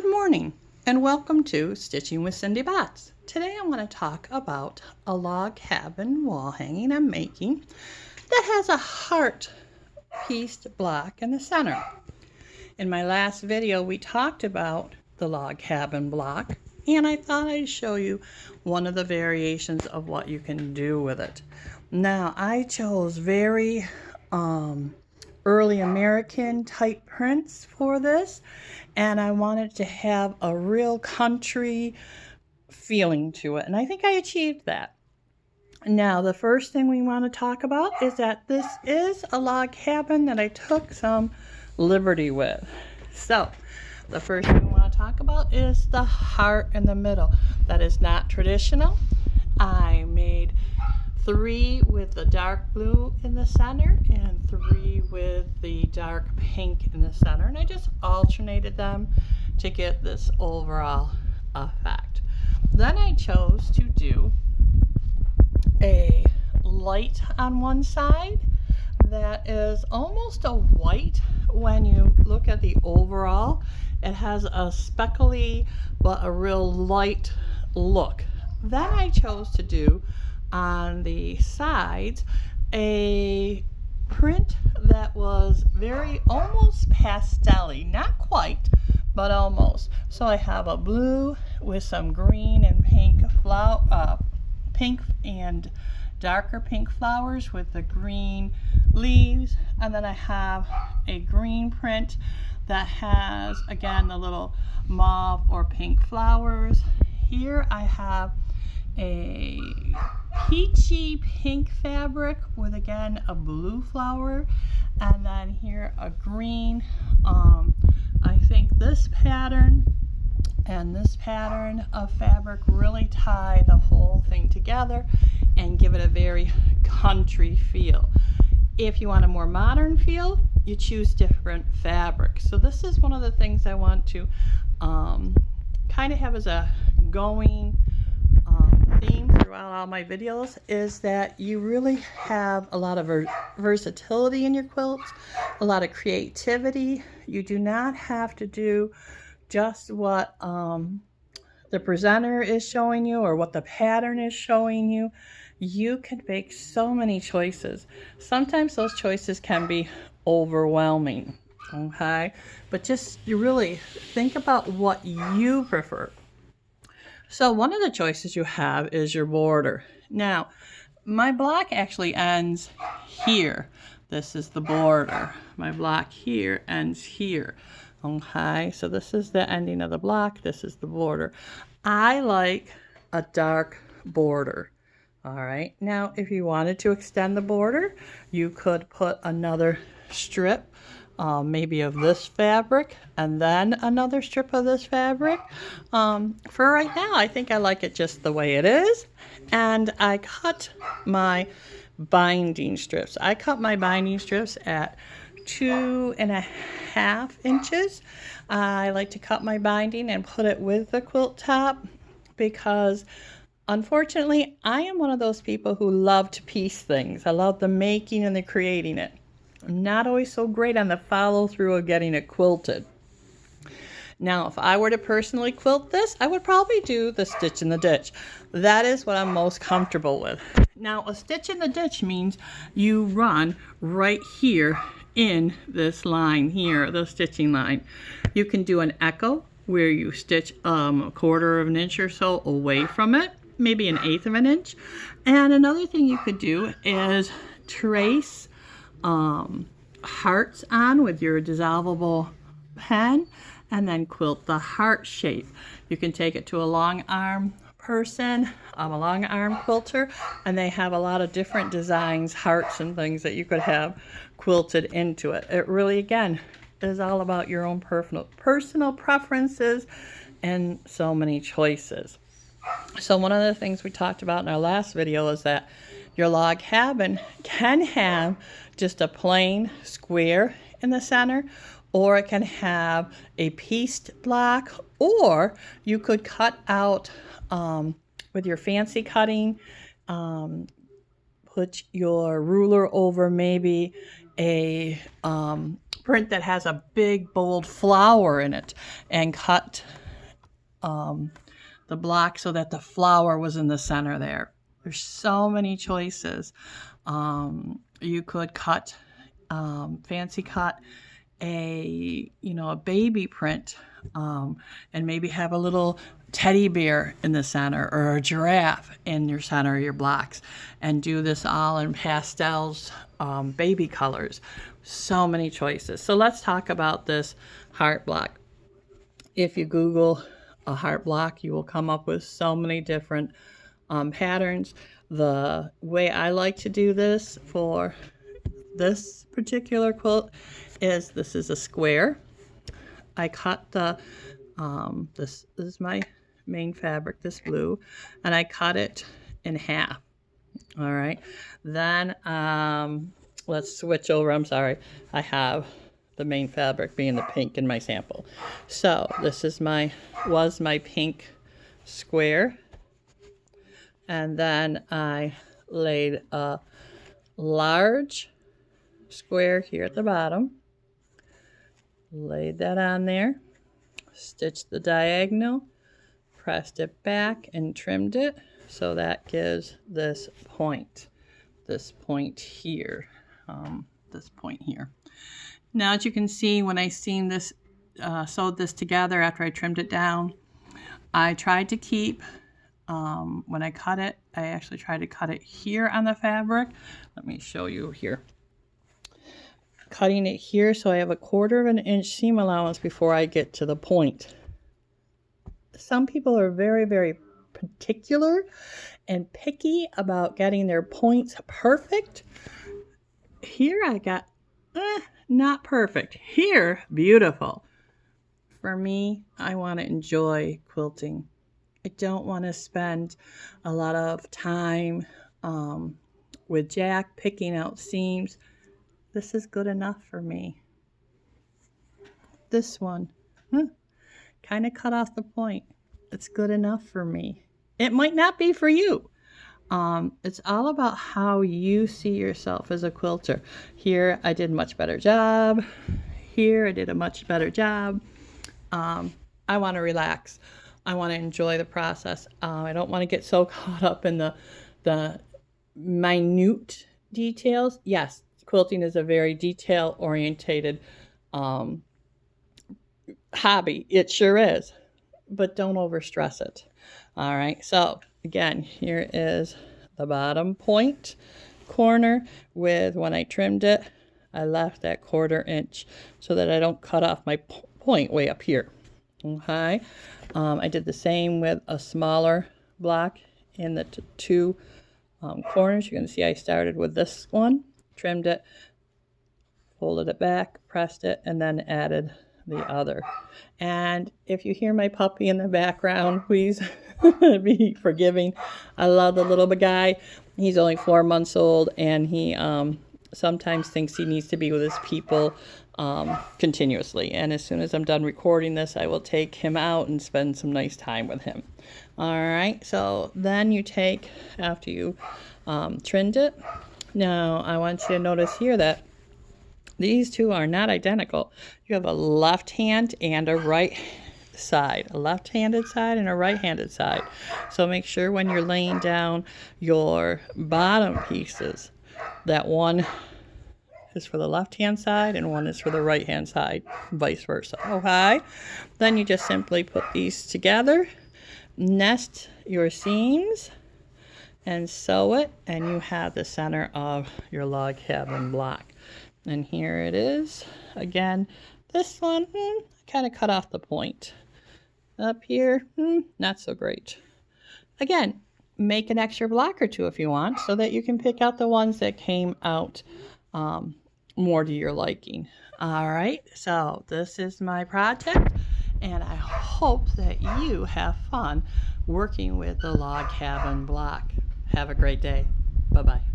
Good morning and welcome to Stitching with Cindy Botts. Today I want to talk about a log cabin wall hanging I'm making that has a heart pieced block in the center. In my last video we talked about the log cabin block and I thought I'd show you one of the variations of what you can do with it. Now I chose very early American type prints for this, and I wanted to have a real country feeling to it, and I think I achieved that. Now the first thing we want to talk about is that this is a log cabin that I took some liberty with. So the first thing we want to talk about is the heart in the middle. That is not traditional. I made 3 with the dark blue in the center and 3 with the dark pink in the center, and I just alternated them to get this overall effect. Then I chose to do a light on one side that is almost a white. When you look at the overall, it has a speckly but a real light look. Then I chose to do on the sides a print that was very almost pastel-y, not quite, but almost. So I have a blue with some green and pink pink and darker pink flowers with the green leaves, and then I have a green print that has again the little mauve or pink flowers. Here I have a peachy pink fabric with again a blue flower, and then here a green. I think this pattern and this pattern of fabric really tie the whole thing together and give it a very country feel. If you want a more modern feel, you choose different fabrics. So this is one of the things I want to kind of have as a going theme throughout all my videos, is that you really have a lot of versatility in your quilts, a lot of creativity. You do not have to do just what the presenter is showing you or what the pattern is showing you. You can make so many choices. Sometimes those choices can be overwhelming, okay? But just you really think about what you prefer. So one of the choices you have is your border. Now, my block actually ends here. This is the border. My block here ends here. Okay, so this is the ending of the block. This is the border. I like a dark border. All right, now if you wanted to extend the border, you could put another strip maybe of this fabric and then another strip of this fabric. For right now, I think I like it just the way it is. And I cut my binding strips. I cut my binding strips at 2.5 inches. I like to cut my binding and put it with the quilt top because unfortunately, I am one of those people who love to piece things. I love the making and the creating it. I'm not always so great on the follow through of getting it quilted. Now, if I were to personally quilt this, I would probably do the stitch in the ditch. That is what I'm most comfortable with. Now, a stitch in the ditch means you run right here in this line here, the stitching line. You can do an echo where you stitch a 1/4 of an inch or so away from it, maybe 1/8 of an inch. And another thing you could do is trace hearts on with your dissolvable pen and then quilt the heart shape. You can take it to a long arm person, a long arm quilter, and they have a lot of different designs, hearts and things that you could have quilted into it. It really, again, is all about your own personal preferences and so many choices. So one of the things we talked about in our last video is that your log cabin can have just a plain square in the center, or it can have a pieced block, or you could cut out with your fancy cutting, put your ruler over maybe a print that has a big bold flower in it and cut the block so that the flower was in the center there. There's so many choices. You could cut, fancy cut a baby print, and maybe have a little teddy bear in the center or a giraffe in your center of your blocks, and do this all in pastels, baby colors. So many choices. So let's talk about this heart block. If you Google a heart block, you will come up with so many different patterns. The way I like to do this for this particular quilt is, this is a square. I cut the this is my main fabric, this blue, and I cut it in half. All right, then let's switch over. I'm sorry, I have the main fabric being the pink in my sample. So this is was my pink square, and then I laid a large square here at the bottom, laid that on there, stitched the diagonal, pressed it back and trimmed it, so that gives this point here, this point here. Now, as you can see, when I sewed this together after I trimmed it down, I tried to keep, when I cut it, I actually tried to cut it here on the fabric. Let me show you here. Cutting it here so I have a 1/4 of an inch seam allowance before I get to the point. Some people are very, very particular and picky about getting their points perfect. Here I got not perfect. Here, beautiful. For me, I want to enjoy quilting. I don't want to spend a lot of time with Jack picking out seams. This is good enough for me. This one, kind of cut off the point. It's good enough for me. It might not be for you. It's all about how you see yourself as a quilter. Here, I did a much better job. Here, I did a much better job. I want to relax. I want to enjoy the process. I don't want to get so caught up in the minute details. Yes, quilting is a very detail-orientated hobby. It sure is. But don't overstress it. All right, so again, here is the bottom point corner with, when I trimmed it, I left that 1/4 inch so that I don't cut off my point way up here. Okay, I did the same with a smaller block in the two corners. You're going to see I started with this one, trimmed it, folded it back, pressed it, and then added the other. And if you hear my puppy in the background, please be forgiving. I love the little guy. He's only 4 months old, and he sometimes thinks he needs to be with his people continuously. And as soon as I'm done recording this, I will take him out and spend some nice time with him. All right, so then you take, after you trimmed it, now I want you to notice here that these two are not identical. You have a left hand and a right side, a left-handed side and a right-handed side. So make sure when you're laying down your bottom pieces that one is for the left-hand side and one is for the right-hand side, vice versa. Okay? Then you just simply put these together, nest your seams, and sew it, and you have the center of your log cabin block. And here it is. Again, this one, kind of cut off the point. Up here, not so great. Again, make an extra block or two if you want, so that you can pick out the ones that came out more to your liking. All right, so this is my project, and I hope that you have fun working with the log cabin block. Have a great day. Bye-bye.